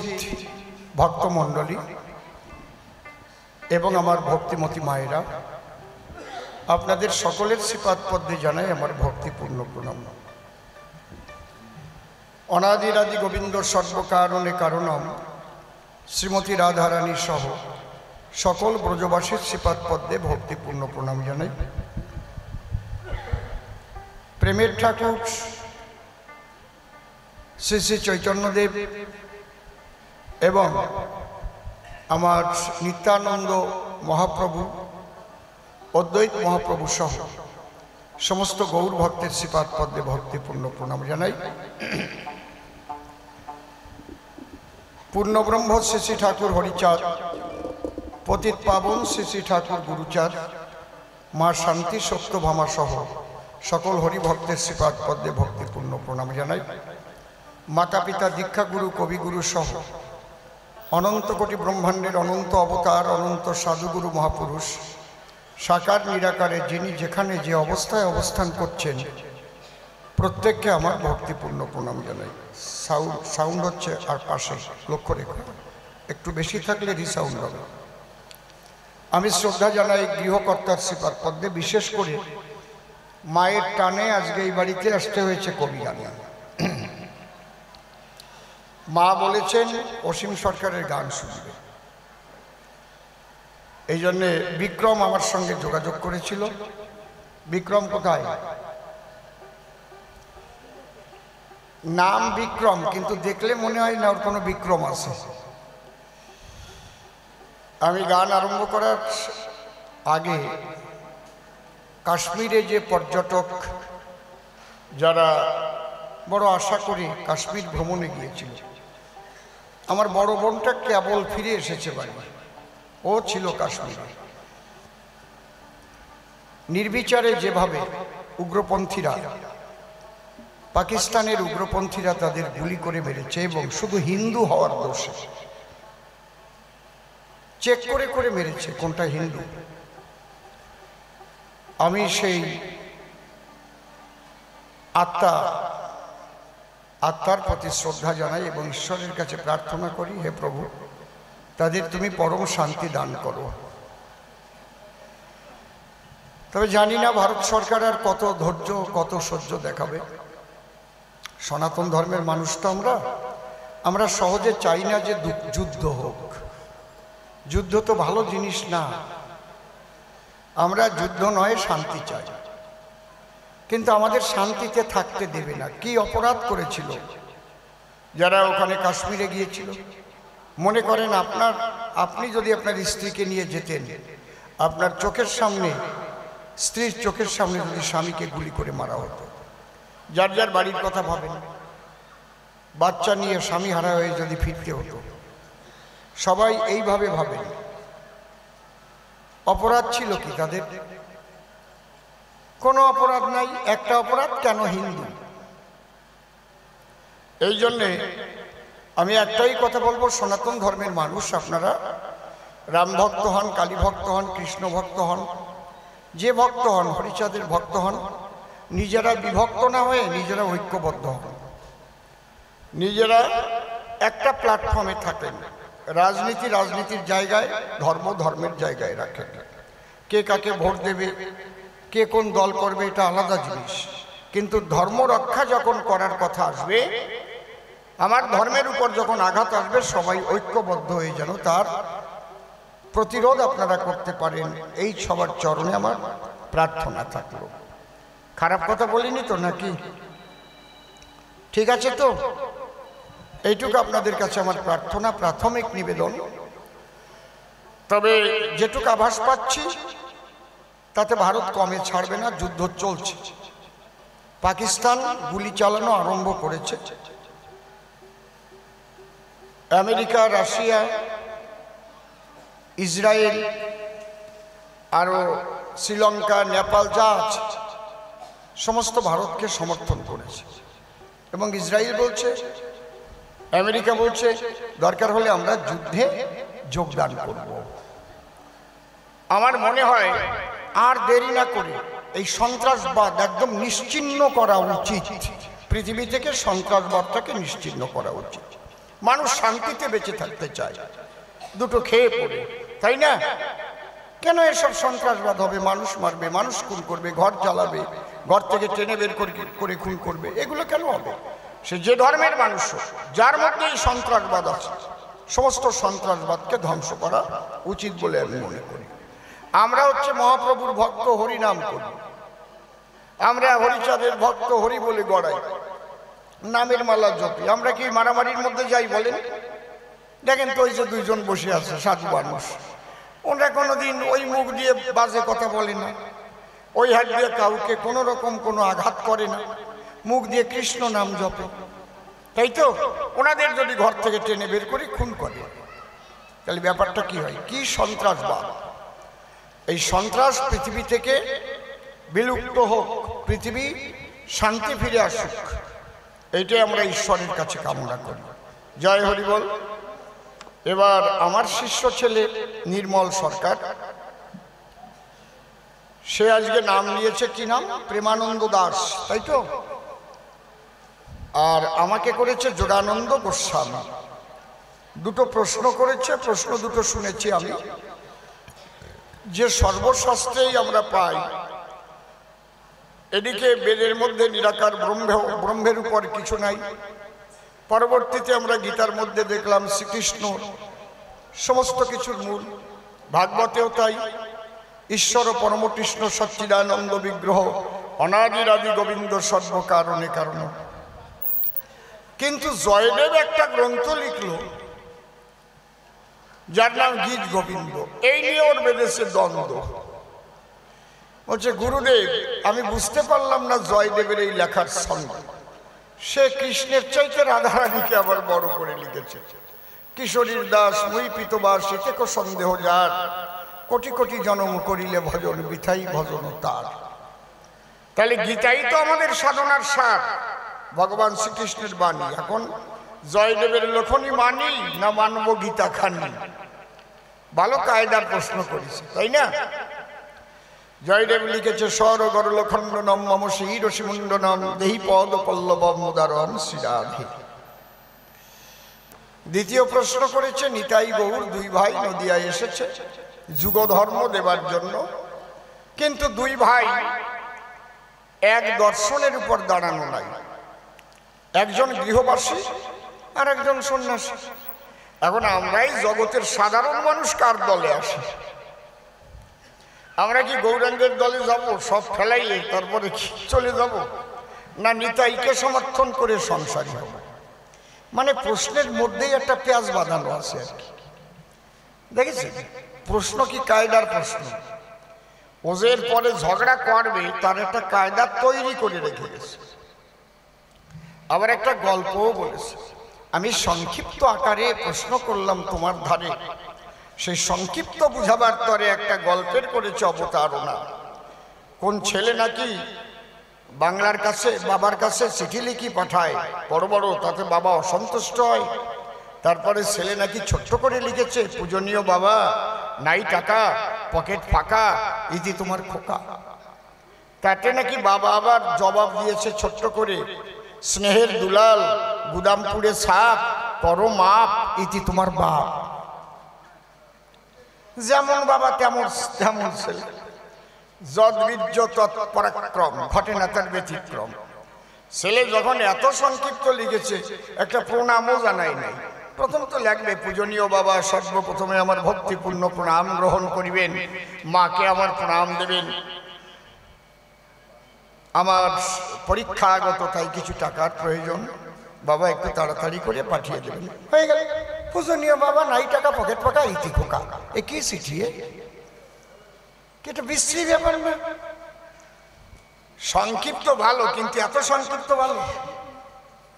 উপস্থিত ভক্তমণ্ডলী এবং আমার ভক্তিমতী মায়েরা, আপনাদের সকলের শ্রীপাদ পদ্মে জানাই আমার ভক্তিপূর্ণ প্রণাম। অনাদিরাদি গোবিন্দ সর্বকারণে কারণম শ্রীমতী রাধারানী সহ সকল ব্রজবাসীর শ্রীপাদ পদ্মে ভক্তিপূর্ণ প্রণাম জানাই। প্রেমের ঠাকুর শ্রী শ্রী চৈতন্যদেব এবং আমার নিত্যানন্দ মহাপ্রভু, অদ্বৈত মহাপ্রভু সহ সমস্ত গৌর ভক্তের শ্রীপাদ পদ্মে ভক্তিপূর্ণ প্রণাম জানাই। পূর্ণব্রহ্ম শ্রী শ্রী ঠাকুর হরিচাঁদ, পতিত পাবন শ্রী শ্রী ঠাকুর গুরুচাঁদ, মা শান্তি সত্যভামা সহ সকল হরিভক্তের শ্রীপাদ পদ্মে ভক্তিপূর্ণ প্রণাম জানাই। মাতা পিতা দীক্ষাগুরু কবিগুরু সহ অনন্ত কোটি ব্রহ্মাণ্ডের অনন্ত অবতার অনন্ত সাধুগুরু মহাপুরুষ সাকার নিরাকারে যিনি যেখানে যে অবস্থায় অবস্থান করছেন প্রত্যেককে আমার ভক্তিপূর্ণ প্রণাম জানাই। সাউন্ড হচ্ছে আর পাশে লক্ষ্য রেখো, একটু বেশি থাকলে রিসাউন্ড হবে। আমি শ্রদ্ধা জানাই গৃহকর্তার শ্রীপাদ পদ্মে, বিশেষ করে মায়ের টানে আজকে এই বাড়িতে আসতে হয়েছে কবি গানে। মা বলেছেন অসীম সরকারের গান শুনবে, এই জন্যে বিক্রম আমার সঙ্গে যোগাযোগ করেছিল। বিক্রম কোথায়? নাম বিক্রম, কিন্তু দেখলে মনে হয় না ওর কোনো বিক্রম আছে। আমি গান আরম্ভ করার আগে কাশ্মীরে যে পর্যটক যারা বড় আশা করে কাশ্মীর ভ্রমণে গিয়েছিল, আমার বড় বোনটা কেবল ফিরে এসেছে বাড়ি, ও ছিল কাশ্মীরে। নির্বিচারে যেভাবে উগ্রপন্থীরা, পাকিস্তানের উগ্রপন্থীরা তাদের গুলি করে মেরেছে এবং শুধু হিন্দু হওয়ার দোষে চেক করে করে মেরেছে কোনটা হিন্দু। আমি সেই আত্মার প্রতি শ্রদ্ধা জানাই এবং ঈশ্বরের কাছে প্রার্থনা করি, হে প্রভু তাদের তুমি পরম শান্তি দান করো। তবে জানি না ভারত সরকার আর কত ধৈর্য কত সহ্য দেখাবে। সনাতন ধর্মের মানুষ তো আমরা সহজে চাই না যে যুদ্ধ হোক। যুদ্ধ তো ভালো জিনিস না, আমরা যুদ্ধ নয় শান্তি চাই, কিন্তু আমাদের শান্তিতে থাকতে দেবে না। কি অপরাধ করেছিল যারা ওখানে কাশ্মীরে গিয়েছিল? মনে করেন আপনি যদি আপনার স্ত্রীকে নিয়ে যেতেন, আপনার চোখের সামনে, স্ত্রীর চোখের সামনে যদি স্বামীকে গুলি করে মারা হতো, যার যার বাড়ির কথা ভাবেন, বাচ্চা নিয়ে স্বামী হারা হয়ে যদি ফিরতে হতো, সবাই এইভাবে ভাবেন। অপরাধ ছিল কি তাদের? কোনো অপরাধ নাই। একটা অপরাধ কেন? হিন্দু। এই জন্যে আমি একটাই কথা বলবো, সনাতন ধর্মের মানুষ আপনারা রাম ভক্ত হন, কালী ভক্ত হন, কৃষ্ণ ভক্ত হন, যে ভক্ত হন, হরিচাঁদের ভক্ত হন, নিজেরা বিভক্ত না হয়ে নিজেরা ঐক্যবদ্ধ হন, নিজেরা একটা প্ল্যাটফর্মে থাকেন। রাজনীতির জায়গায়, ধর্মের জায়গায় রাখেন। কে কাকে ভোট দেবে, কে কোন দল করবে, এটা আলাদা জিনিস, কিন্তু ধর্ম রক্ষা যখন করার কথা আসবে, আমার ধর্মের উপর যখন আঘাত আসবে, সবাই ঐক্যবদ্ধ হয়ে যেন তার প্রতিরোধ আপনারা করতে পারেন, এই সবার চরণে আমার প্রার্থনা থাকলো। খারাপ কথা বলিনি তো নাকি? ঠিক আছে তো? এইটুকু আপনাদের কাছে আমার প্রার্থনা, প্রাথমিক নিবেদন। তবে যেটুকু আভাস পাচ্ছি তাতে ভারত কমে ছাড়বে না, যুদ্ধ চলছে। পাকিস্তান গুলি চালানো আরম্ভ করেছে। আমেরিকা, রাশিয়া, ইসরায়েল, আরও শ্রীলঙ্কা, নেপাল যা আছে সমস্ত ভারতকে সমর্থন করেছে। এবং ইসরায়েল বলছে, আমেরিকা বলছে দরকার হলে আমরা যুদ্ধে যোগদান করব। আমার মনে হয় আর দেরি না করে এই সন্ত্রাসবাদ একদম নিশ্চিহ্ন করা উচিত। পৃথিবী থেকে সন্ত্রাসবাদটাকে নিশ্চিহ্ন করা উচিত। মানুষ শান্তিতে বেঁচে থাকতে চায়, দুটো খেয়ে পড়ে, তাই না? কেন এসব সন্ত্রাসবাদ হবে? মানুষ মারবে, মানুষ খুন করবে, ঘর জ্বালাবে, ঘর থেকে টেনে বের করে খুন করবে, এগুলো কেন হবে? সে যে ধর্মের মানুষ, যার মধ্যে এই সন্ত্রাসবাদ আছে, সমস্ত সন্ত্রাসবাদকে ধ্বংস করা উচিত বলে আমি মনে করি। আমরা হচ্ছে মহাপ্রভুর ভক্ত, হরিনাম করি, আমরা হরিচাঁদের ভক্ত, হরি বলে গড়াই, নামের মালা জপি। আমরা কি মারামারির মধ্যে যাই বলেন? দেখেন তো ওই যে দুইজন বসে আছে সাধু মানুষ, ওরা কোনোদিন ওই মুখ দিয়ে বাজে কথা বলে না, ওই হাত দিয়ে কাউকে কোনো রকম কোনো আঘাত করে না, মুখ দিয়ে কৃষ্ণ নাম জপে, তাই তো? ওনাদের যদি ঘর থেকে টেনে বের করে খুন করে, তাহলে ব্যাপারটা কি হয়? কি সন্ত্রাসবাদ! এই সন্ত্রাস পৃথিবী থেকে বিলুপ্ত হোক, পৃথিবী শান্তি ফিরে আসুক, এইটাই আমরা ঈশ্বরের কাছে কামনা করি। জয় হরি বল। এবার আমার শিষ্য ছেলে নির্মল সরকার, সে আজকে নাম নিয়েছে, কি নাম? প্রেমানন্দ দাস, তাই তো? আর আমাকে করেছে যোগানন্দ গোস্বামী। দুটো প্রশ্ন করেছে, প্রশ্ন দুটো শুনেছি আমি। যে সর্বশাস্ত্রেই আমরা পাই, এদিকে বেদের মধ্যে নিরাকার ব্রহ্মের উপর কিছু নাই, পরবর্তীতে আমরা গীতার মধ্যে দেখলাম শ্রীকৃষ্ণ সমস্ত কিছুর মূল, ভাগবতেও তাই, ঈশ্বর পরমকৃষ্ণ সচ্চিদানন্দ বিগ্রহ, অনাদিরাদি গোবিন্দ সর্বকারণে কারণ। কিন্তু জয়দেব একটা গ্রন্থ লিখল যার নাম গীত গোবিন্দ, এই নিয়ে ওর বেঁধেছে দ্বন্দ্ব। বলছে, গুরুদেব আমি বুঝতে পারলাম না জয়দেবের এই লেখার সঙ্গে, সে কৃষ্ণের চাইতে রাধারানীকে আবার বড় করে লিখেছে। কিশোরীর দাস মুই পিতবাস, এতে কো সন্দেহ যার, কোটি কোটি জনম করিলে ভজন, বিথাই ভজন তার। তাহলে গীতাই তো আমাদের সাধনার সার, ভগবান শ্রীকৃষ্ণের বাণী। এখন জয়দেবের লেখনী মানি না মানব গীতা খানি? ভালো কায়দার প্রশ্ন করেছে, তাই না? জয়দেব লিখেছে, স্বর গরলখণ্ডনম মম শিরসি মুণ্ডনম দেহি পদ পল্লবম মুদারম শ্রীরাধে। দ্বিতীয় প্রশ্ন করেছে, নিতাই গৌর দুই ভাই নদিয়ায় এসেছে যুগধর্ম দেবার জন্য, কিন্তু দুই ভাই এক দর্শনের উপর দাঁড়ানো নাই, একজন গৃহবাসী আর একজন সন্ন্যাসী। এখন আমরাই জগতের সাধারণ মানুষ কার দলে আসি? আমরা কি গৌরাঙ্গের দলে যাব, সব ফেলাইয়ে তারপরে চলে যাব, না নিতাইকে সমর্থন করে সংসারী হব? মানে প্রশ্নের মধ্যেই একটা পেঁয়াজ বাঁধানো আছে আর কি। দেখেছি প্রশ্ন কি কায়দার প্রশ্ন, ওজের পরে ঝগড়া করবে তার একটা কায়দা তৈরি করে রেখে গেছে। আবার একটা গল্পও বলেছে। আমি সংক্ষিপ্ত আকারে প্রশ্ন করলাম তোমার ধারে, সেই সংক্ষিপ্ত বুঝাবার তরে একটা গল্পের করেছে অবতারণা। কোন ছেলে নাকি বাংলার কাছে বাবার কাছে চিঠি লিখি পাঠায় বড় বড়, তাতে বাবা অসন্তুষ্ট হয়। তারপরে ছেলে নাকি ছোট্ট করে লিখেছে, পূজনীয় বাবা নাই টাকা, পকেট ফাঁকা, ইতি তোমার খোকা। তাতে নাকি বাবা আবার জবাব দিয়েছে ছোট্ট করে, স্নেহের দুলাল গুদামপুরে সাপ, করো মাপ, ইতি তোমার বাপ। যেমন বাবা তেমন তেমন ছেলে, যদ্বীর্য তৎপরাক্রম, ঘটে না তার ব্যতিক্রম। ছেলে যখন এত সংক্ষিপ্ত লিখেছে, একটা প্রণামও জানাই নাই। প্রথম তো লাগবে, পূজনীয় বাবা সর্বপ্রথমে আমার ভক্তিপূর্ণ প্রণাম গ্রহণ করিবেন, মাকে আমার প্রণাম দেবেন, আমার পরীক্ষা আগত তাই কিছু টাকার প্রয়োজন, বাবা একটু তাড়াতাড়ি করে পাঠিয়ে দেবেন। হয়ে গেল। পূজনীয় বাবা নাই টাকা, পকেট ফাঁকা, ইতি খোকা। এ কি চিঠি? এটা বিশ্রী ব্যাপার না? সংক্ষিপ্ত ভালো, কিন্তু এত সংক্ষিপ্ত ভালো?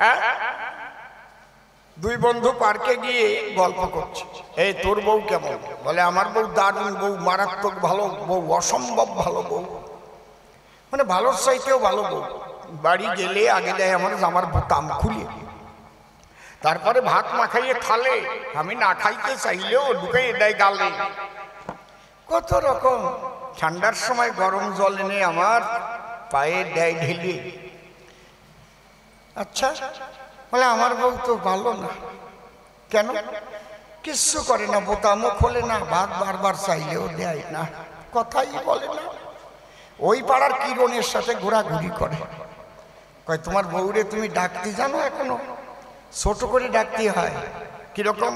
হ্যাঁ, দুই বন্ধু পার্কে গিয়ে গল্প করছে, এই তোর বউ কেমন? বলে আমার বউ দারুণ বউ, মারাত্মক ভালো বউ, অসম্ভব ভালো বউ, মানে ভালোর চাইতেও ভালো বউ। বাড়ি গেলে আগে দেয় আমার বোতাম খুলে, তারপরে ভাত মাখাইয়ে থালে, আমি না খাইতে চাইলেও ঢুকাইয়ে দেয় গালে। কত রকম। ঠান্ডার সময় গরম জল এনে আমার পায়ে দেয় ঢেলে। আচ্ছা, বলে আমার বউ তো ভালো না, কেন? কিচ্ছু করে না, বোতামও খোলে না, ভাত বারবার চাইলেও দেয় না, কথাই বলে না। ওই পাড়ার কিরণের সাথে ঘোরাঘুরি করে। কয় তোমার বউরে তুমি ডাকতে জানো এখনো? ছোট করে ডাকতে হয়। কিরকম?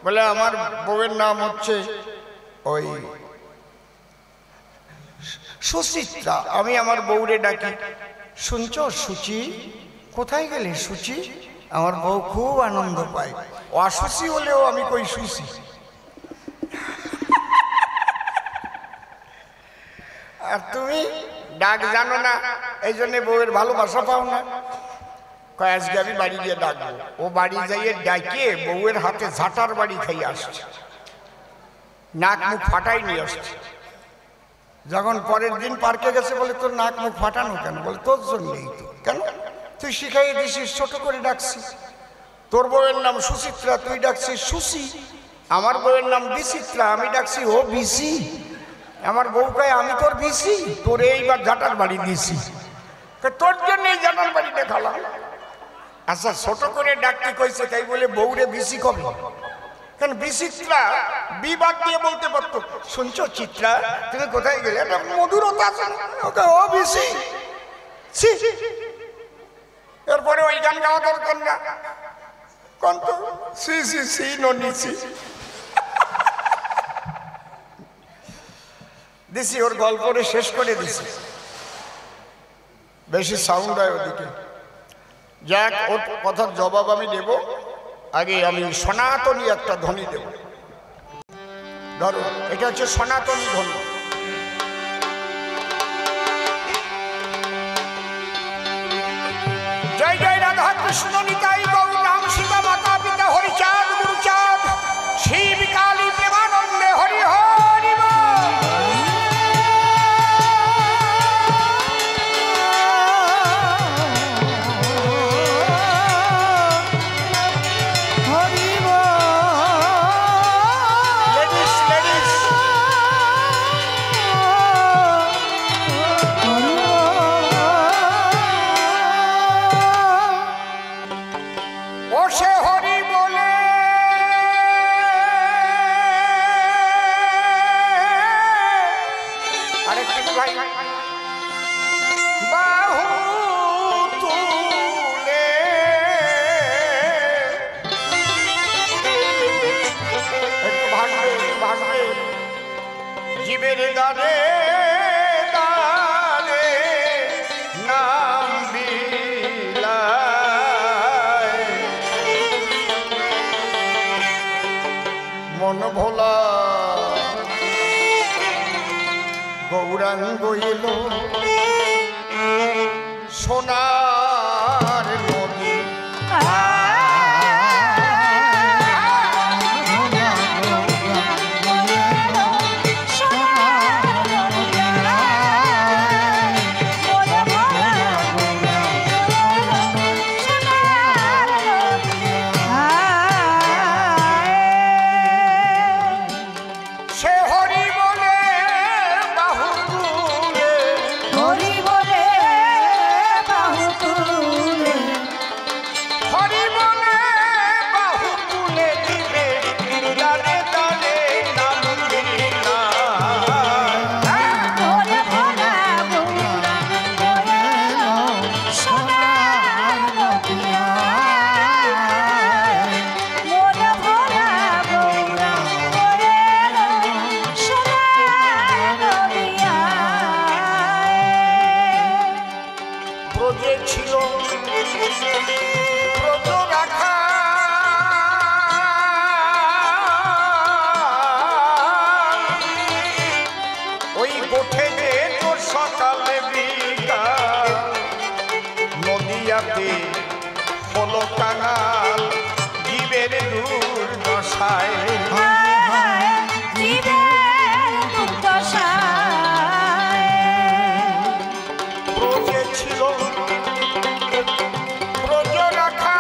বলে আমার বউয়ের নাম হচ্ছে ওই সুচিত্রা, আমি আমার বউরে ডাকি শুনছ সুচি, কোথায় গেলে সুচি? আমার বউ খুব আনন্দ পায়। অসুচি হলেও আমি কই সুচি। আর তুমি ডাক জানো না, এই জন্য বউয়ের ভালোবাসা পাও না। কয় আজকে আমি বাড়ি গিয়ে ডাকবো। ও বাড়ি যাইয়ে ডাকিয়ে বউয়ের হাতে ঝাঁটার বাড়ি খাইয়ে আসছে, নাক মুখ ফাটাই নিয়ে আসছে। যখন পরের দিন পার্কে গেছে বলে তোর নাক মুখ ফাটানো কেন? বলে তোর জন্যই তো। কেন? তুই শিখাইয়ে দিছিস, ছোট করে ডাকছিস। তোর বউয়ের নাম সুচিত্রা, তুই ডাকছিস সুচি। আমার বউয়ের নাম বিচিত্রা, আমি ডাকছি ও বিসি। আমার বউ কয় আমি তোর বিসি, তোরে এইবার ঝাঁটার বাড়ি দিছি, তোর জন্য এই ঝাঁটার বাড়িটা খালাম। আচ্ছা ছোট করে ডাকতে কইছে তাই বলে বউরে বিসি কবে? কেন বিচিত্রা বিবাদ দিয়ে বলতে পারতো শুনছো চিত্রা তুমি কোথায় গেলে, একটা মধুরতা আছে। ও বিসি। এরপরে ওই গান গাওয়া দরকার না, কন্ত সি সি সি নিছি দিছি, ওর গল্পরে শেষ করে দিছি। বেশি সাউন্ড হয় ওদিকে। যাক, ওর কথার জবাব আমি দেব। আগে আমি সনাতনী একটা ধ্বনি দেব। ধরো এটা হচ্ছে সনাতনী ধ্বনি। জয় জয় রাধা কৃষ্ণ নিতাই গৌর রাম সীতা মাতা পিতা হরিচাঁদ গুরুচাঁদ শিব কালী প্রেমানন্দে হরি হরি বল। জীবের গানে গানে নাম বিলায়, মন ভোলা গৌরাঙ্গ এলো সোনার নদী। হলো কাঙাল জীবের দুর্দশায়, ব্রজে ছিল ব্রজ রাখা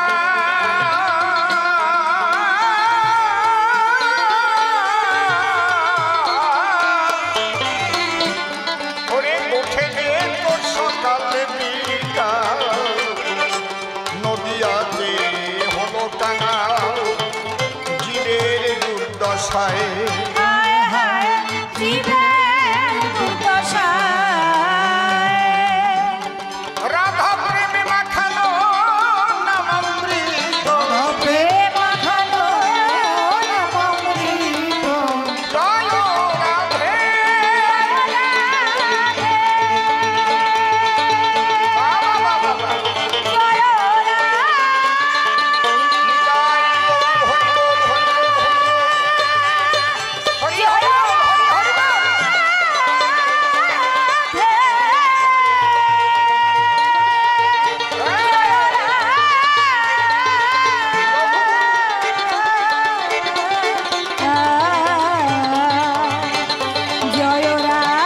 ওরে উঠে যে তোর সকালে বিকাল নদিয়াতে হলো কাঙাল দুর্দশায় রাধা প্রেমে মাখানো নামামৃত জয় রাধে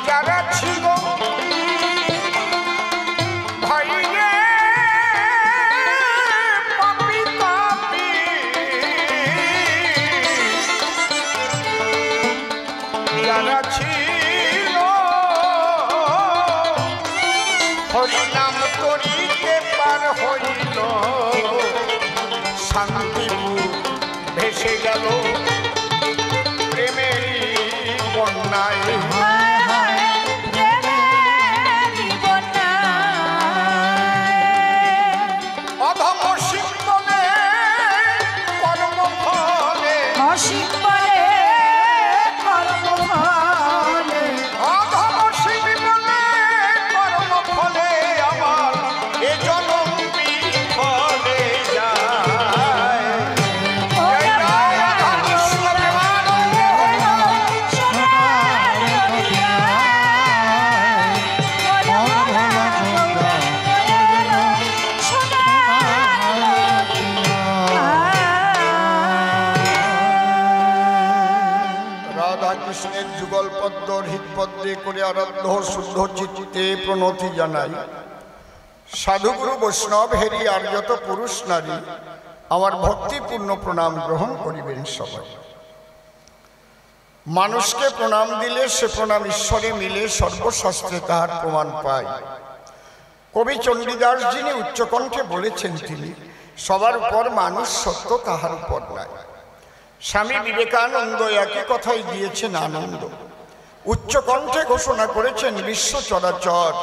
যারা ছিল ভাইয়ে পাপি পাপি যারা ছিল হরিনাম করিতে পার হইল শান্তিপুর ভেসে গেল প্রেমেরই বন্যায় অধম শিবনে কর্মফলে অধম শিবনে কর্মফলে আমার এ জনম বিফলে যায় কৃষ্ণের যুগল পদ্ম হৃদপদ্মে করে আরাধ্য শুদ্ধ চিত্তে প্রণতি জানাই সাধুগুরু বৈষ্ণব হেরি আর যত পুরুষ নারী আমার ভক্তিপূর্ণ প্রণাম গ্রহণ করিবেন সবাই। মানুষকে প্রণাম দিলে সে প্রণাম ঈশ্বরে মিলে সর্বশাস্ত্রে তাহার প্রমাণ পায়। কবি চণ্ডীদাস যিনি উচ্চকণ্ঠে বলেছেন তিনি সবার উপর মানুষ সত্য তাহার উপর নাই। স্বামী বিবেকানন্দ একই কথাই দিয়েছেন আনন্দ। উচ্চকণ্ঠে ঘোষণা করেছেন বিশ্ব চরাচর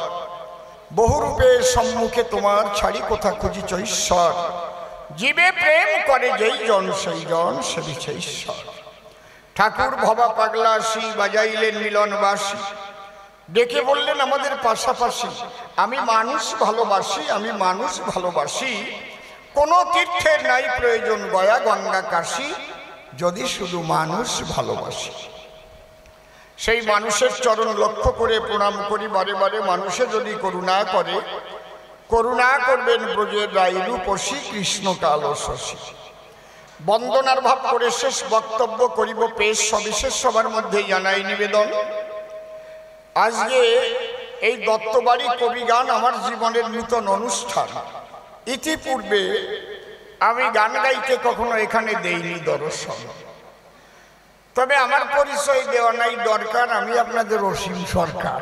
বহুরূপের সম্মুখে তোমার ছাড়ি কোথা খুঁজিছ ঈশ্বর। জীবে প্রেম করে যেই জন সেই জন সেবিছে ঈশ্বর। ঠাকুর ভবা পাগলাসি বাজাইলেন মিলনবাসী ডেকে বললেন আমাদের পাশাপাশি আমি মানুষ ভালোবাসি আমি মানুষ ভালোবাসি কোনো তীর্থের নাই প্রয়োজন গয়া গঙ্গা কাশী যদি শুধু মানুষ ভালোবাসি। সেই মানুষের চরণ লক্ষ্য করে প্রণাম করি বারে বারে। মানুষে যদি করুণা করে করুণা করবেন ব্রজের রাই রূপসী কৃষ্ণ কালো শশী। বন্দনার ভাব করে শেষ বক্তব্য করিব পেশ সবিশেষ সবার মধ্যে জানাই নিবেদন। আজকে এই দত্তবাড়ি কবিগান আমার জীবনের নূতন অনুষ্ঠান। ইতিপূর্বে আমি গান গাইতে কখনো এখানে দেইনি দর্শন, তবে আমার পরিচয় দেওয়া নাই দরকার, আমি আপনাদের অসীম সরকার।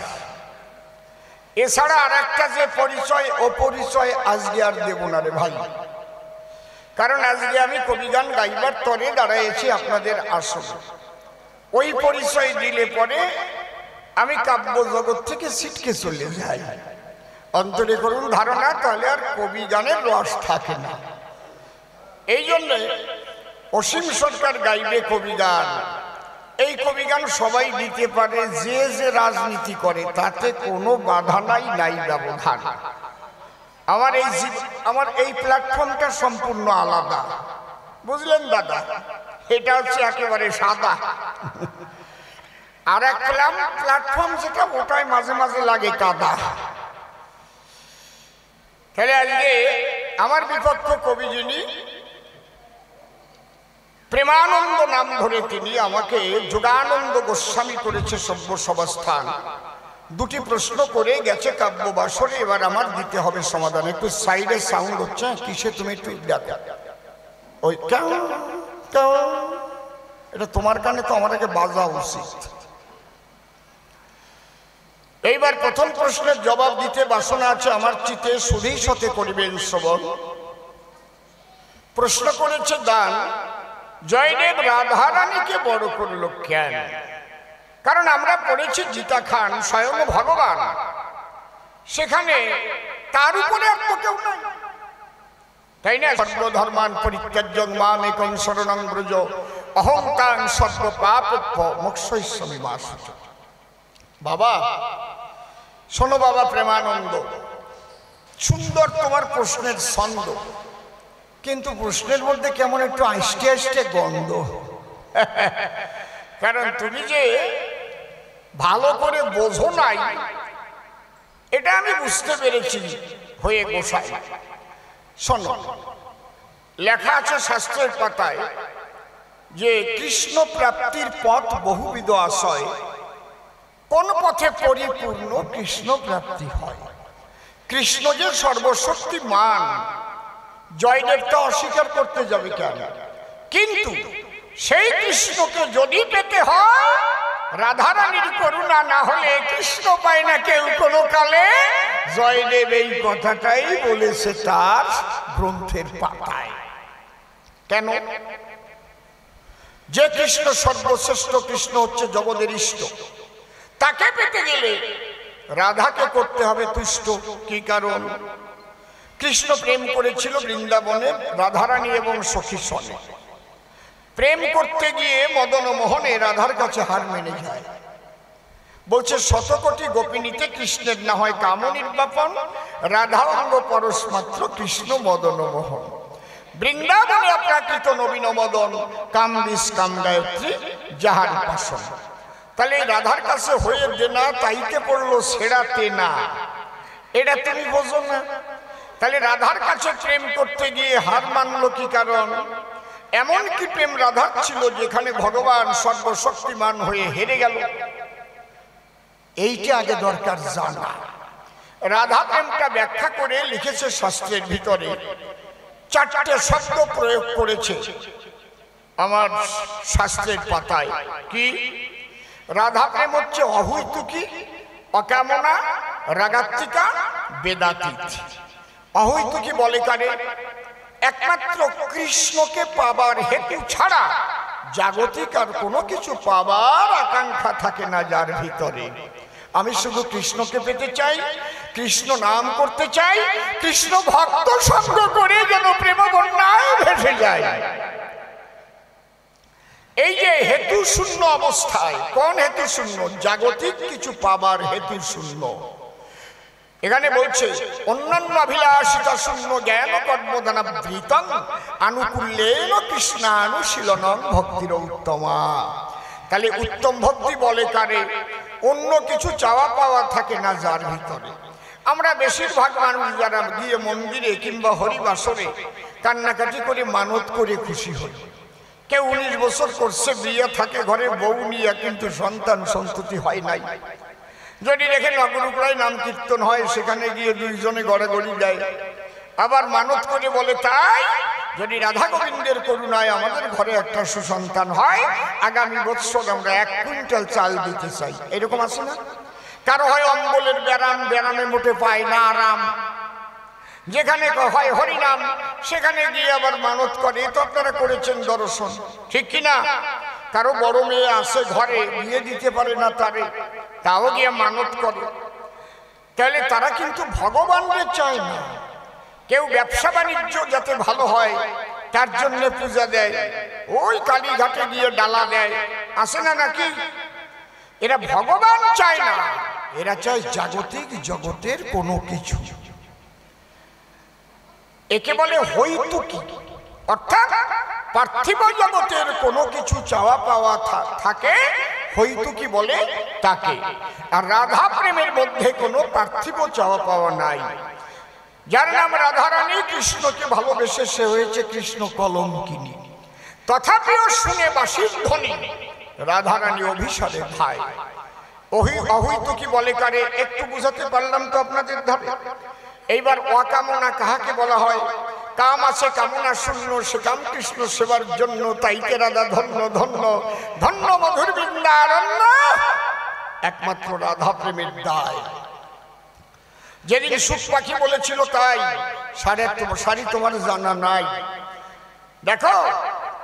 এছাড়া আর একটা যে পরিচয় ও পরিচয় আজকে আর দেব না রে ভাই, কারণ আজকে আমি কবিগান গাইবার তরে দাঁড়াইছি আপনাদের আসলে। ওই পরিচয় দিলে পরে আমি কাব্য জগৎ থেকে ছিটকে চলে যাই। অন্তরে করুন ধারণা, তাহলে আর কবিগানের রস থাকে না। এই জন্য অসীম সরকার গাইবে কবিগান। এই কবিগান সবাই দিতে পারে, যে যে রাজনীতি করে তাতে কোনো বাধা নাই, নাই ব্যবধান। আমার এই প্ল্যাটফর্মটা সম্পূর্ণ আলাদা, বুঝলেন দাদা? এটা হচ্ছে একেবারে সাদা। আর এক প্ল্যাটফর্ম যেটা, ওটাই মাঝে মাঝে লাগে কাদা। তাহলে আজকে আমার বিপক্ষ কবি যিনি, প্রেমানন্দ নাম ধরে তিনি আমাকে যোগানন্দ গোস্বামী করেছে সভ্য সভাস্থান। দুটি প্রশ্ন করে গেছে কাব্য বাসরে, এবার আমার দিতে হবে সমাধান। একটু সাইডে সাউন্ড হচ্ছে, কিসে তুমি একটু দেখো। ওই এটা তোমার কানে তো আমার আগে বাজা উচিত। এইবার প্রথম প্রশ্নের জবাব দিতে বাসনা আছে আমার চিতে, সুধী সতে করিবেন শ্রবণ। প্রশ্ন করেছে দান, জয়দেব রাধারানীকে বড় করল কেন? কারণ আমরা পড়েছি গীতা খান স্বয়ং ভগবান, সেখানে তার উপরে আর তো কেউ নাই, তাই না? সর্বধর্মান পরিত্যাজ্যং মাম একং শরণং ব্রজ অহং তাং সর্ব পাপেভ্য মোক্ষয়িষ্যামি মা শুচি। বাবা শোনো বাবা প্রেমানন্দ, সুন্দর তোমার প্রশ্নের ছন্দ, কিন্তু প্রশ্নের মধ্যে কেমন একটু আইস্টে আইস্টে গন্ধ। কারণ তুমি যে ভালো করে বোঝো নাই, এটা আমি বুঝতে পেরেছি হয়ে গোসাই। শোনো, লেখা আছে শাস্ত্রের পাতায় যে কৃষ্ণ প্রাপ্তির পথ বহুবিধ আশয়, কোন পথে পরিপূর্ণ কৃষ্ণ প্রাপ্তি হয়। কৃষ্ণ যে সর্বশক্তিমান, জয়দেবটা অস্বীকার করতে যাবে কেন? কিন্তু সেই কৃষ্ণকে যদি পেতে হয়, রাধারানীর করুণা না হলে কৃষ্ণ পায় না কেউ কোনো কালে। জয়দেব এই কথাটাই বলেছে তার গ্রন্থের পাতায়। কেন? যে কৃষ্ণ সর্বশ্রেষ্ঠ, কৃষ্ণ হচ্ছে জগতের ইষ্ট, তাকে পেতে গেলে রাধাকে করতে হবে তুষ্ট। কি কারণ? কৃষ্ণ প্রেম করেছিল বৃন্দাবনে রাধারানী এবং সখী সনে। প্রেম করতে গিয়ে মদন মোহনে রাধার কাছে হার মেনে যায়, বলছে শতকোটি গোপিনীতে কৃষ্ণের না হয় কাম নির্বাপন, রাধা অঙ্গ পরশ মাত্র কৃষ্ণ মদন মোহন। বৃন্দাবনে অপ্রাকৃত নবীন মদন, কাম বিষ কাম গায়ত্রী যাহার পাশন। তাহলে রাধার কাছে হয়ে দেনা, তাইতে পড়লো সেরাতে না, এটা তুমি বোঝো না? তাহলে রাধার কাছে প্রেম করতে গিয়ে হার মানলো কি কারণ? এমন কি প্রেম রাধার ছিল যেখানে ভগবান সর্বশক্তিমান হয়ে হেরে গেল? এইটা আগে দরকার জানা। রাধা প্রেমটা ব্যাখ্যা করে লিখেছে শাস্ত্রের ভিতরে, চারটে শব্দ প্রয়োগ করেছে আমার শাস্ত্রের পাতায়। কি? রাধা প্রেম হচ্ছে অহৈতুকী, অকামনা, রাগাত্মিকা, বেদাতীত। অহৈতুকী বলে কারে? একমাত্র কৃষ্ণকে পাবার হেতু ছাড়া জাগতিক আর কোনো কিছু পাবার আকাঙ্ক্ষা থাকে না যার ভিতরে। আমি শুধু কৃষ্ণকে পেতে চাই, কৃষ্ণ নাম করতে চাই, কৃষ্ণ ভক্ত সঙ্গ করে যেন প্রেম বন্যায় ভেসে যায়। এই যে হেতু শূন্য অবস্থায়, কোন হেতু শূন্য? জাগতিক কিছু পাবার হেতু শূন্য। এখানে বলছে অন্যান্য অভিলাষিতা শূন্য জ্ঞান কর্মদানাবৃতং আনুকূল্যেন কৃষ্ণানুশীলনং ভক্তির উত্তমা। তাহলে উত্তম ভক্তি বলে কারে? অন্য কিছু চাওয়া পাওয়া থাকে না যার ভিতরে। আমরা বেশিরভাগ মানুষ যারা গিয়ে মন্দিরে কিংবা হরিবাসরে কান্নাকাটি করে মানত করে খুশি হই। কেউ 19 বছর করছে, বিয়ে থাকে ঘরে বউ নিয়ে, কিন্তু সন্তান সন্ততি হয় নাই। যদি দেখেন নগরুকড়ায় নাম কীর্তন হয়, সেখানে গিয়ে দুইজনে গড়াগড়ি দেয়, আবার মানত করে বলে তাই যদি রাধা গোবিন্দের করুণায় আমাদের ঘরে একটা সুসন্তান হয়, আগামী বৎসর আমরা 1 কুইন্টাল চাল দিতে চাই। এরকম আছে না? কারো হয় অম্বলের ব্যারাম, ব্যারামে মোটে পায় না আরাম। যেখানে হয় হরিনাম, সেখানে গিয়ে আবার মানত করে। তো আপনারা করেছেন দর্শন, ঠিক কিনা? কারো বড় মেয়ে আসে ঘরে, বিয়ে দিতে পারে না তারে, তাও গিয়ে মানত করে। তাহলে তারা কিন্তু ভগবানকে চায় না। কেউ ব্যবসা বাণিজ্য যাতে ভালো হয় তার জন্য পূজা দেয়, ওই কালীঘাটে গিয়ে ডালা দেয়, আসে না নাকি? এরা ভগবান চায় না, এরা চায় জাগতিক জগতের কোনো কিছু। একে বলে হইতুকি, অর্থাৎ পার্থিব জগতের কোনো কিছু চাওয়া পাওয়া থাকে হইতুকি বলে তাকে। আর রাধা প্রেমের মধ্যে কোনো পার্থিব চাওয়া পাওয়া নাই। যার নাম রাধারানী, কৃষ্ণকে ভালোবেসে সে হয়েছে কৃষ্ণ কলঙ্কিনী। তথাপিও শুনে বাঁশির ধ্বনি রাধারানী অভিসারে ভাই। অহৈতুকি বলে কারে একটু বুঝাতে পারলাম তো আপনাদের ধরে। এইবার অকামনা কাহাকে বলা হয়? কাম আছে কামনা শূন্য, সে কাম কৃষ্ণ সেবার জন্য, তাইতে রাধা ধন্য ধন্য ধন্য মধুর বৃন্দারণ্য, একমাত্র রাধা প্রেমের দায়। যেদিন সুখ পাখি বলেছিল তাই, সারি তোমার জানা নাই। দেখো,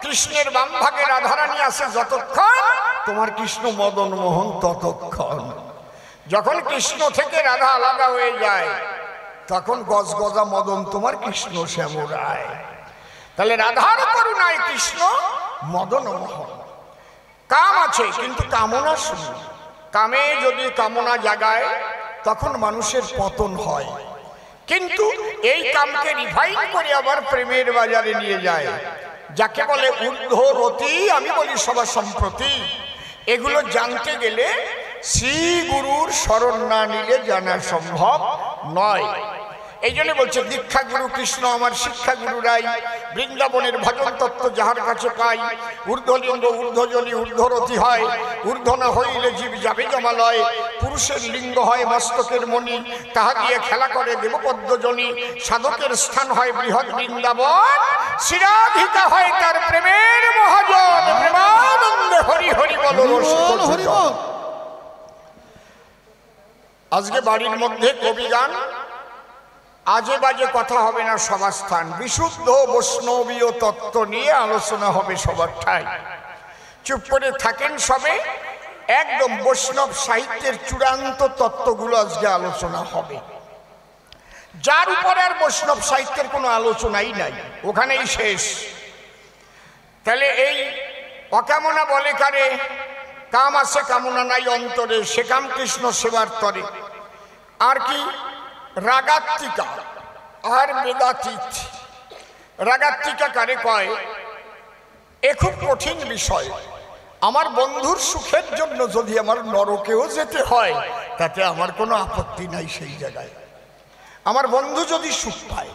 কৃষ্ণের বাম ভাগে রাধারানী আছে যতক্ষণ, তোমার কৃষ্ণ মদন মোহন ততক্ষণ। যখন কৃষ্ণ থেকে রাধা আলাদা হয়ে যায়, তখন গজগজা মদন তোমার কৃষ্ণ শ্যামরায়। তাহলে রাধার করুণায় কৃষ্ণ মদন মোহন। কাম আছে কিন্তু কামনা শূন্য। কামে যদি কামনা জাগায় তখন মানুষের পতন হয়, কিন্তু এই কামকে রিফাইন করে আবার প্রেমের বাজারে নিয়ে যায়, যাকে বলে ঊর্ধ্বরতি। আমি বলি সবার সম্প্রতি। এগুলো জানতে গেলে শ্রী গুরুর শরণ না নিলে জানা সম্ভব নয়। এই জন্য বলছে দীক্ষা গুরু কৃষ্ণ আমার শিক্ষা গুরুরাই, বৃন্দাবনের ভজন তত্ত্ব যাহার কাছে পাই। ঊর্ধ্বলিঙ্গ ঊর্ধ্বজনী ঊর্ধ্বরতি হয়, ঊর্ধ্ব না হইলে জীব যাবে জমালয়। পুরুষের লিঙ্গ হয় মস্তকের মণি, তাহা দিয়ে খেলা করে দেবপদ্মজনী। সাধকের স্থান হয় বৃহৎ বৃন্দাবন, শিরাধিকা হয় তার প্রেমের মহাজন। প্রেমানন্দে হরি হরি বল রসিক। আজকে বাড়ির মধ্যে কবি গান, আজে বাজে কথা হবে না সভাস্থান। বিশুদ্ধ বৈষ্ণবীয় তত্ত্ব নিয়ে আলোচনা হবে সবার ঠাই। চুপ করে থাকেন সবে। একদম বৈষ্ণব সাহিত্যের চূড়ান্ত তত্ত্বগুলো আজকে আলোচনা হবে, যার উপরে আর বৈষ্ণব সাহিত্যের কোনো আলোচনাই নাই, ওখানেই শেষ। তাহলে এই অকামনা বলে কারে? কাম আছে কামনা নাই অন্তরে, সে কাম কৃষ্ণ সেবার তরে। আর কি? রাগাত্মিকা আর বেদাতীত। রাগাত্মিকা কারে কয়? এ খুব কঠিন বিষয়। আমার বন্ধুর সুখের জন্য যদি আমার নরকেও যেতে হয়, তাতে আমার কোনো আপত্তি নাই। সেই জায়গায় আমার বন্ধু যদি সুখ পায়,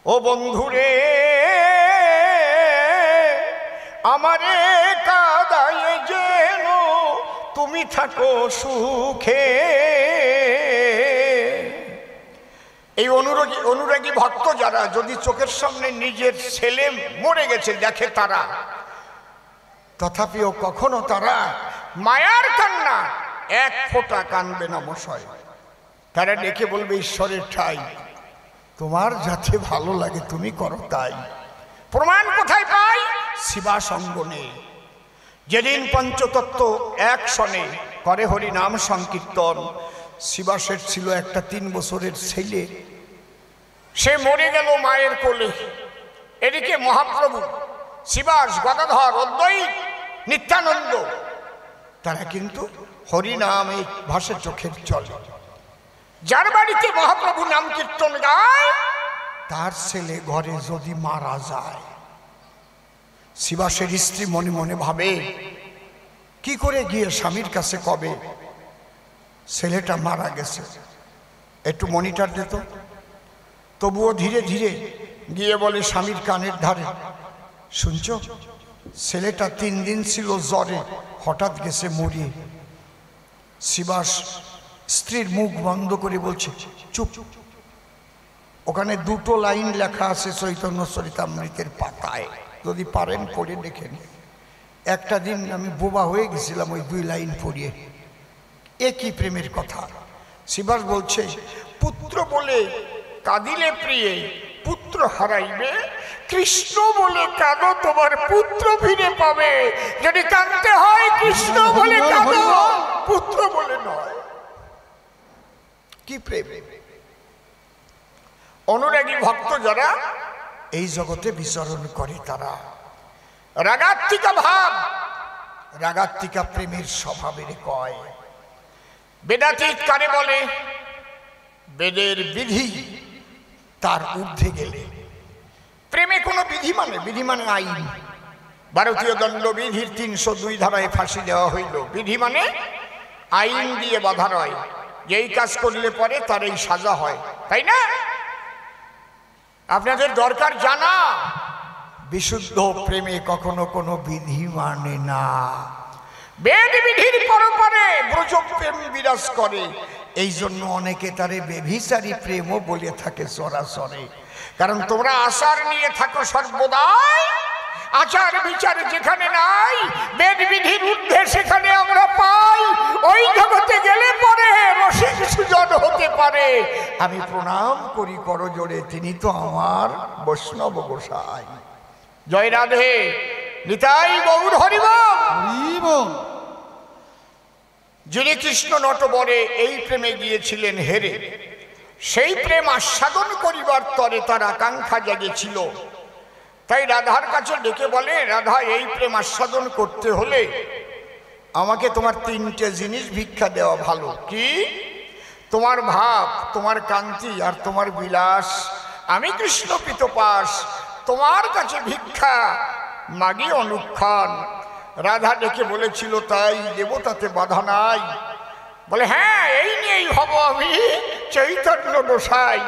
ও বন্ধুরে আমারে কাদায়ে যেন তুমি থাকো সুখে। এই অনুরাগী ভক্ত যারা যদি চোখের সামনে নিজের ছেলে মরে গেছে দেখে তারা, তথাপিও কখনো তারা মায়ার কান্না এক ফোঁটা কানবে না মশাই। তারা ডেকে বলবে ঈশ্বরের ঠাই, তোমার যাতে ভালো লাগে তুমি করো তাই। প্রমাণ কোথায় পাই? শিবাসঙ্গনে। যেদিন পঞ্চতত্ত্ব এক সনে করে হরি নাম সংকীর্তন। শিবাসের ছিল একটা 3 বছরের ছেলে, সে মরে গেল মায়ের কোলে। এদিকে মহাপ্রভু শিবাস, গদাধর, অদ্বৈত, নিত্যানন্দ, তারা কিন্তু হরিনামে ভাসে চোখের জল। যার বাড়িতে মহাপ্রভু নাম কীর্তন গায়, তার ছেলে ঘরে যদি মারা যায়, শিবাসের স্ত্রী মনে মনে ভাবে কি করে গিয়ে স্বামীর কাছে কবে ছেলেটা মারা গেছে, একটু মনিটর দিত। তবুও ধীরে ধীরে গিয়ে বলে স্বামীর কানের ধারে, শুনছ ছেলেটা 3 দিন ছিল জ্বরে, হঠাৎ গেছে মরিয়ে। শিবাস স্ত্রীর মুখ বন্ধ করে বলছে চুপ। ওখানে 2টো লাইন লেখা আছে চৈতন্য চরিতামৃতের পাতায়, যদি পারেন পড়ে দেখেন। একটা দিন আমি বোবা হয়ে গেছিলাম ওই 2 লাইন পড়িয়ে। একই প্রেমের কথা। শিবাস বলছে পুত্র বলে কাঁদিলে প্রিয়ে পুত্র হারাইবে, কৃষ্ণ বলে কাঁদো তোমার পুত্র ফিরে পাবে। যদি কাঁদতে হয় কৃষ্ণ বলে কাঁদো, পুত্র বলে নয়। কি প্রেম! অনুরাগী ভক্ত যারা এই জগতে বিচরণ করে তারা রাগাত্মিকা ভাব, রাগাত্মিকা প্রেমের স্বভাবের কয়। বেদাতীত কারে বলে? বেদের বিধি তার ঊর্ধ্বে গেলে প্রেমে কোনো বিধি মানে? বিধি মানে আইন। ভারতীয় দণ্ডবিধির 302 ধারায় ফাঁসি দেওয়া হইল। বিধি মানে আইন দিয়ে বাধা রয়, যেই কাজ করলে পরে তার এই সাজা হয়, তাই না? আপনাদের দরকার জানা, বিশুদ্ধ প্রেমে কখনো কোনো বিধি মানে না। বেদ বিধির পরপরে ব্রজ প্রেম বিরাজ করে। এই জন্য অনেকে তারে বেভিচারী প্রেমও বলে থাকে সরাসরি। কারণ তোমরা আচার নিয়ে থাকো সর্বদাই, আচার বিচার যেখানে নাই, বেদ বিধির ঊর্ধ্বে সেখানে আমরা পাই। ওই জগতে গেলে পরে রসিক সুজন হতে পারে। আমি প্রণাম করি করজোড়ে, তিনি তো আমার বৈষ্ণব গোসাই। জয় রাধে, নিতাই গৌর হরিবল। যিনি কৃষ্ণ নটবরে এই প্রেমে গিয়েছিলেন হেরে, সেই প্রেম আস্বাদন করিবার তরে তার আকাঙ্ক্ষা জেগেছিল। তাই রাধার কাছে ডেকে বলে, রাধা, এই প্রেম আস্বাদন করতে হলে আমাকে তোমার 3টে জিনিস ভিক্ষা দেওয়া ভালো। কি? তোমার ভাব, তোমার কান্তি আর তোমার বিলাস। আমি কৃষ্ণ পিতপাস, তোমার কাছে ভিক্ষা মাগি অনুক্ষণ। রাধা ডেকে বলেছিল, তাই দেব, তাতে বাধা নাই। বলে, হ্যাঁ, এই নিয়েই হব আমি চৈতন্য গোসাই।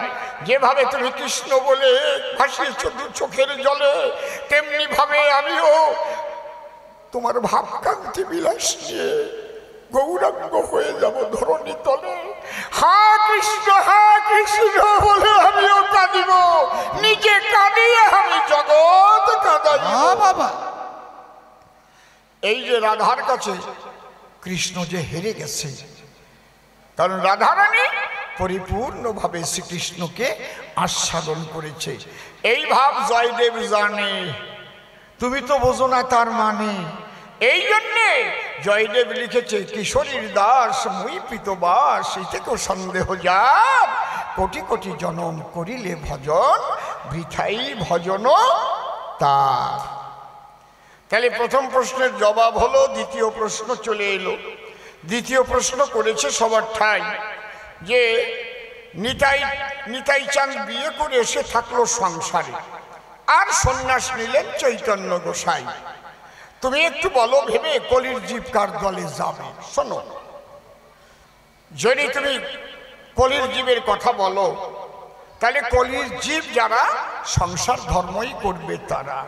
যেভাবে তুমি কৃষ্ণ বলে ভাসিয়েছ দু চোখের জলে, তেমনি ভাবে আমিও তোমার ভাবকান্তি বিলাস নিয়ে গৌরাঙ্গ হয়ে যাব ধরণী তলে। হা কৃষ্ণ, হা কৃষ্ণ বলে আমিও কাঁদিব, নিজে কাঁদিয়ে আমি জগৎ কাঁদাইব। বাবা, এই যে রাধার কাছে কৃষ্ণ যে হেরে গেছে, কারণ রাধারানী পরিপূর্ণভাবে শ্রীকৃষ্ণকে আস্বাদন করেছে। এই ভাব জয়দেব জানে, তুমি তো বোঝো না তার মানে। এই জন্যে জয়দেব লিখেছে, কিশোরীর দাস মুই পিতবাস, এতে তো সন্দেহ যার। কোটি কোটি জনম করিলে ভজন, বৃথাই ভজন তার। তাহলে প্রথম প্রশ্নের জবাব হলো, দ্বিতীয় প্রশ্ন চলে এলো। দ্বিতীয় প্রশ্ন করেছে সবার ঠাই যে নিতাই চাঁদ বিয়ে করে এসে থাকলো সংসারে, আর সন্ন্যাস নিলেন চৈতন্য গোসাই। তুমি একটু বলো ভেবে, কলির জীব কার দলে যাবে? শোনো, যদি তুমি কলির জীবের কথা বলো, তাহলে কলির জীব যারা সংসার ধর্মই করবে তারা।